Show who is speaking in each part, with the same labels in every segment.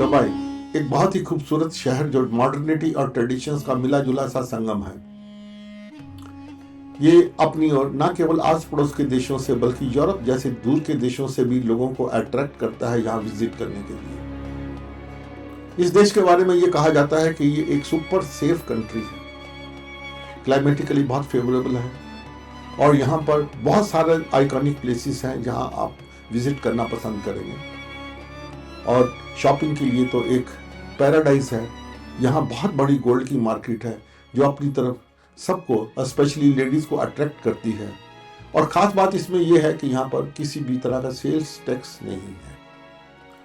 Speaker 1: Dubai एक बहुत ही खूबसूरत शहर जो मॉडर्निटी और ट्रेडिशंस का मिला जुला सा संगम है। ये अपनी ओर न केवल आस पड़ोस के देशों से बल्कि यूरोप जैसे दूर के देशों से भी लोगों को अट्रैक्ट करता है यहाँ विजिट करने के लिए। इस देश के बारे में ये कहा जाता है कि ये एक सुपर सेफ कंट्री है, क्लाइमेटिकली बहुत फेवरेबल है और यहाँ पर बहुत सारे आइकॉनिक प्लेसेस हैं जहाँ आप विजिट करना पसंद करेंगे। और शॉपिंग के लिए तो एक पैराडाइज है। यहाँ बहुत बड़ी गोल्ड की मार्केट है जो अपनी तरफ सबको स्पेशली लेडीज को अट्रैक्ट करती है। और ख़ास बात इसमें यह है कि यहाँ पर किसी भी तरह का सेल्स टैक्स नहीं है,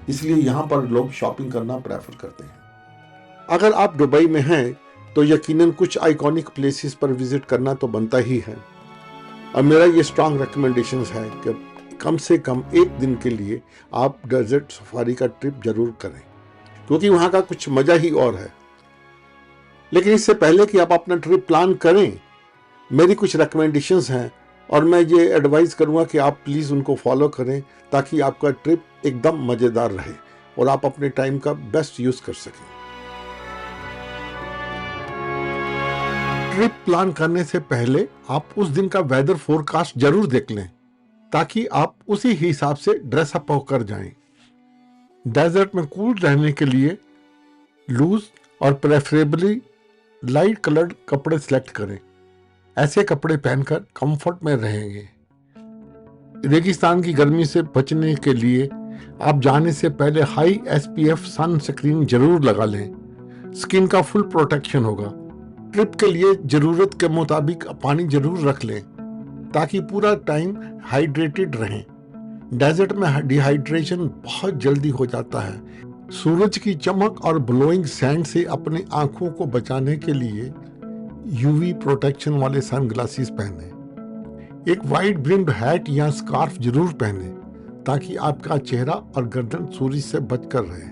Speaker 1: इसलिए यहाँ पर लोग शॉपिंग करना प्रेफर करते हैं। अगर आप दुबई में हैं तो यकीनन कुछ आइकॉनिक प्लेसेस पर विजिट करना तो बनता ही है। और मेरा ये स्ट्रांग रिकमेंडेशन है कि कम से कम एक दिन के लिए आप डेजर्ट सफारी का ट्रिप जरूर करें, क्योंकि वहाँ का कुछ मज़ा ही और है। लेकिन इससे पहले कि आप अपना ट्रिप प्लान करें, मेरी कुछ रिकमेंडेशंस हैं और मैं ये एडवाइस करूँगा कि आप प्लीज़ उनको फॉलो करें ताकि आपका ट्रिप एकदम मज़ेदार रहे और आप अपने टाइम का बेस्ट यूज़ कर सकें। ट्रिप प्लान करने से पहले आप उस दिन का वेदर फोरकास्ट जरूर देख लें ताकि आप उसी हिसाब से ड्रेस अप होकर जाएं। डेजर्ट में कूल रहने के लिए लूज और प्रेफरेबली लाइट कलर्ड कपड़े सेलेक्ट करें। ऐसे कपड़े पहनकर कंफर्ट में रहेंगे। रेगिस्तान की गर्मी से बचने के लिए आप जाने से पहले हाई SPF सन स्क्रीन जरूर लगा लें। स्किन का फुल प्रोटेक्शन होगा। ट्रिप के लिए जरूरत के मुताबिक पानी जरूर रख लें ताकि पूरा टाइम हाइड्रेटेड रहें। डेजर्ट में डिहाइड्रेशन बहुत जल्दी हो जाता है। सूरज की चमक और ब्लोइंग सैंड से अपनी आंखों को बचाने के लिए UV प्रोटेक्शन वाले सनग्लासेस पहनें। एक वाइड ब्रिम्ड हैट या स्कार्फ जरूर पहनें ताकि आपका चेहरा और गर्दन सूरज से बचकर रहे।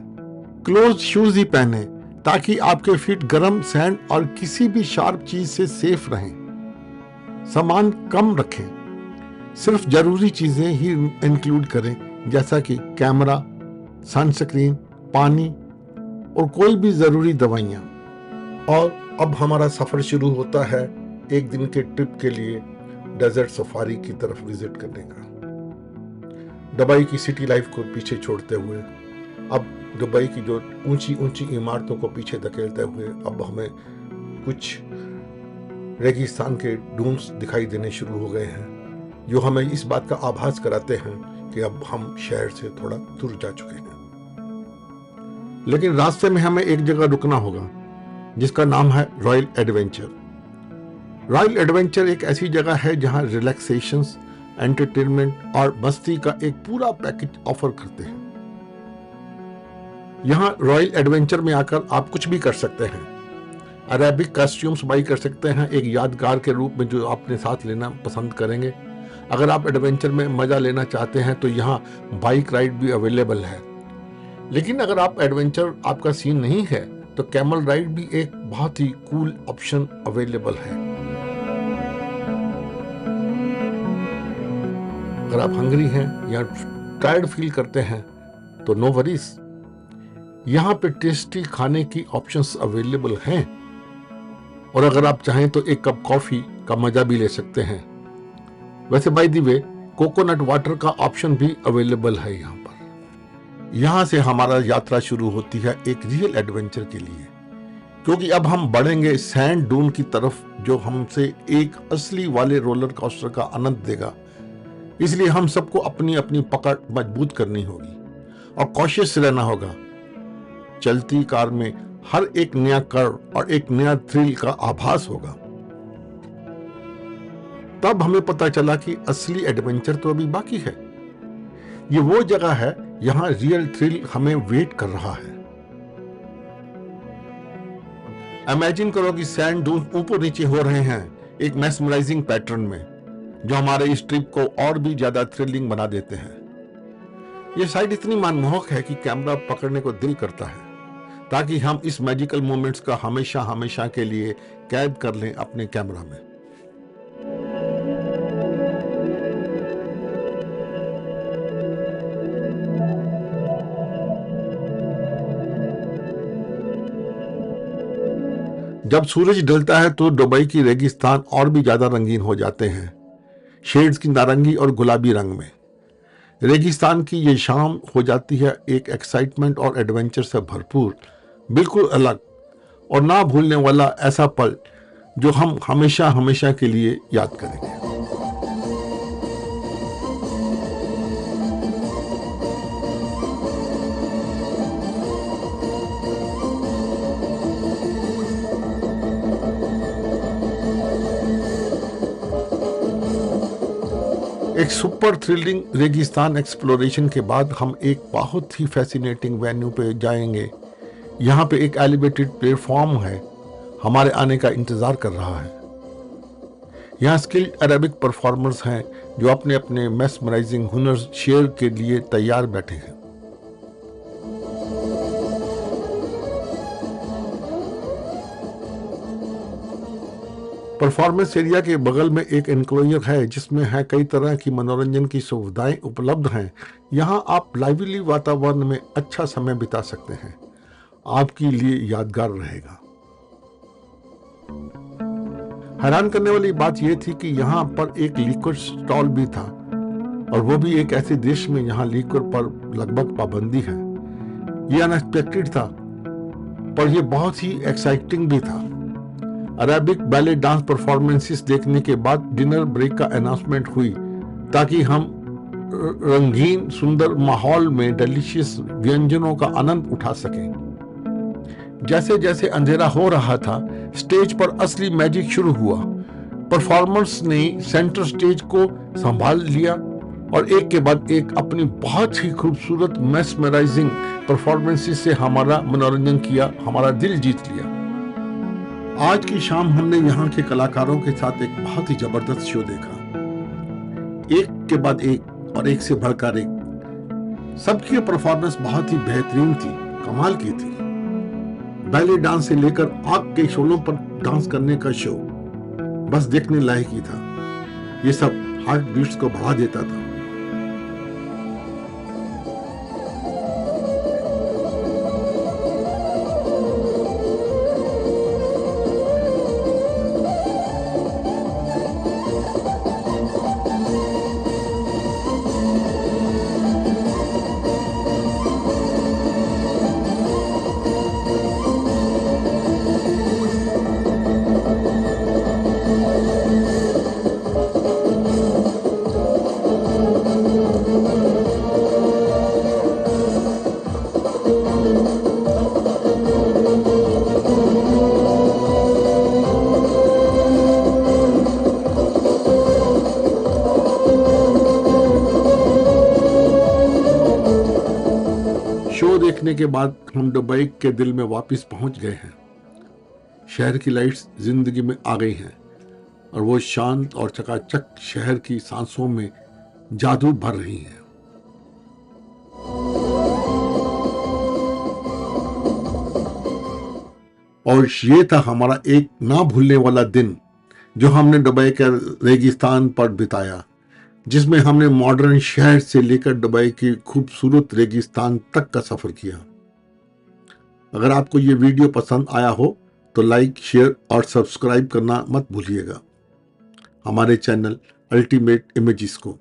Speaker 1: क्लोज शूज ही पहने ताकि आपके फीट गर्म सैंड और किसी भी शार्प चीज से सेफ रहें। सामान कम रखें, सिर्फ जरूरी चीजें ही इंक्लूड करें जैसा कि कैमरा, सनस्क्रीन, पानी और कोई भी जरूरी दवाइयाँ। और अब हमारा सफर शुरू होता है एक दिन के ट्रिप के लिए डेजर्ट सफारी की तरफ विजिट करने का। दुबई की सिटी लाइफ को पीछे छोड़ते हुए अब दुबई की जो ऊंची ऊंची इमारतों को पीछे धकेलते हुए अब हमें कुछ रेगिस्तान के डून्स दिखाई देने शुरू हो गए हैं जो हमें इस बात का आभास कराते हैं कि अब हम शहर से थोड़ा दूर जा चुके हैं। लेकिन रास्ते में हमें एक जगह रुकना होगा जिसका नाम है रॉयल एडवेंचर। रॉयल एडवेंचर एक ऐसी जगह है जहां रिलैक्सेशंस, एंटरटेनमेंट और मस्ती का एक पूरा पैकेज ऑफर करते हैं। यहां रॉयल एडवेंचर में आकर आप कुछ भी कर सकते हैं। अरेबिक कॉस्ट्यूम्स बाई कर सकते हैं एक यादगार के रूप में जो आपने साथ लेना पसंद करेंगे। अगर आप एडवेंचर में मजा लेना चाहते हैं तो यहाँ बाइक राइड भी अवेलेबल है। लेकिन अगर आप एडवेंचर आपका सीन नहीं है तो कैमल राइड भी एक बहुत ही कूल ऑप्शन अवेलेबल है। अगर आप हंग्री हैं या टायर्ड फील करते हैं तो नो वरीज, यहाँ पे टेस्टी खाने की ऑप्शंस अवेलेबल हैं। और अगर आप चाहें तो एक कप कॉफी का मजा भी ले सकते हैं। वैसे by the way coconut water का ऑप्शन भी अवेलेबल है यहाँ पर। यहाँ से हमारा यात्रा शुरू होती है एक रियल एडवेंचर के लिए, क्योंकि अब हम बढ़ेंगे सैंड डून की तरफ जो हमसे एक असली वाले रोलर कोस्टर का आनंद देगा। इसलिए हम सबको अपनी अपनी पकड़ मजबूत करनी होगी और कॉशियस रहना होगा। चलती कार में हर एक नया कर्व और एक नया थ्रिल का आभास होगा। तब हमें पता चला कि असली एडवेंचर तो अभी बाकी है। ये वो जगह है यहां रियल थ्रिल हमें वेट कर रहा है। इमेजिन करो कि सैंड डून ऊपर नीचे हो रहे हैं एक मेस्मराइजिंग पैटर्न में, जो हमारे इस ट्रिप को और भी ज्यादा थ्रिलिंग बना देते हैं। ये साइड इतनी मनमोहक है कि कैमरा पकड़ने को दिल करता है ताकि हम इस मैजिकल मोमेंट्स का हमेशा हमेशा के लिए कैद कर लें अपने कैमरा में। जब सूरज ढलता है तो दुबई की रेगिस्तान और भी ज्यादा रंगीन हो जाते हैं, शेड्स की नारंगी और गुलाबी रंग में। रेगिस्तान की ये शाम हो जाती है एक एक्साइटमेंट और एडवेंचर से भरपूर, बिल्कुल अलग और ना भूलने वाला ऐसा पल जो हम हमेशा हमेशा के लिए याद करेंगे। एक सुपर थ्रिलिंग रेगिस्तान एक्सप्लोरेशन के बाद हम एक बहुत ही फैसिनेटिंग वेन्यू पे जाएंगे। यहाँ पे एक एलिवेटेड प्लेटफॉर्म है, हमारे आने का इंतजार कर रहा है। यहाँ स्किल्ड अरेबिक परफॉर्मर्स हैं जो अपने अपने मेस्मराइजिंग हुनर शेयर के लिए तैयार बैठे हैं। परफॉर्मेंस एरिया के बगल में एक एनक्लोजर है जिसमें है कई तरह की मनोरंजन की सुविधाएं उपलब्ध हैं। यहाँ आप लाइवली वातावरण में अच्छा समय बिता सकते हैं, आपके लिए यादगार रहेगा। हैरान करने वाली बात यह थी कि यहाँ पर एक लिक्विड स्टॉल भी था, और वो भी एक ऐसे देश में यहाँ लिक्विड पर लगभग पाबंदी है। ये अनएक्सपेक्टेड था, पर यह बहुत ही एक्साइटिंग भी था। अरेबिक बैले डांस परफॉर्मेंसेस देखने के बाद डिनर ब्रेक का अनाउंसमेंट हुई ताकि हम रंगीन सुंदर माहौल में डिलीशियस व्यंजनों का आनंद उठा सकें। जैसे जैसे अंधेरा हो रहा था, स्टेज पर असली मैजिक शुरू हुआ। परफॉर्मर्स ने सेंटर स्टेज को संभाल लिया और एक के बाद एक अपनी बहुत ही खूबसूरत मेस्मराइजिंग परफॉर्मेंसेस से हमारा मनोरंजन किया, हमारा दिल जीत लिया। आज की शाम हमने यहाँ के कलाकारों के साथ एक बहुत ही जबरदस्त शो देखा, एक के बाद एक और एक से बढ़कर एक। सबकी परफॉर्मेंस बहुत ही बेहतरीन थी, कमाल की थी। बैले डांस से लेकर आग के शोलों पर डांस करने का शो बस देखने लायक ही था। ये सब हार्ट बीट्स को बढ़ा देता था। शो देखने के बाद हम दुबई के दिल में वापस पहुंच गए हैं। शहर की लाइट्स जिंदगी में आ गई हैं और वो शांत और चकाचक शहर की सांसों में जादू भर रही हैं। और ये था हमारा एक ना भूलने वाला दिन जो हमने दुबई के रेगिस्तान पर बिताया, जिसमें हमने मॉडर्न शहर से लेकर दुबई की खूबसूरत रेगिस्तान तक का सफर किया। अगर आपको ये वीडियो पसंद आया हो तो लाइक, शेयर और सब्सक्राइब करना मत भूलिएगा हमारे चैनल अल्टीमेट इमेजेस को।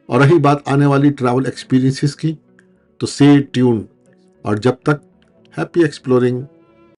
Speaker 1: और रही बात आने वाली ट्रैवल एक्सपीरियंसेस की, तो स्टे ट्यून्ड और जब तक हैप्पी एक्सप्लोरिंग।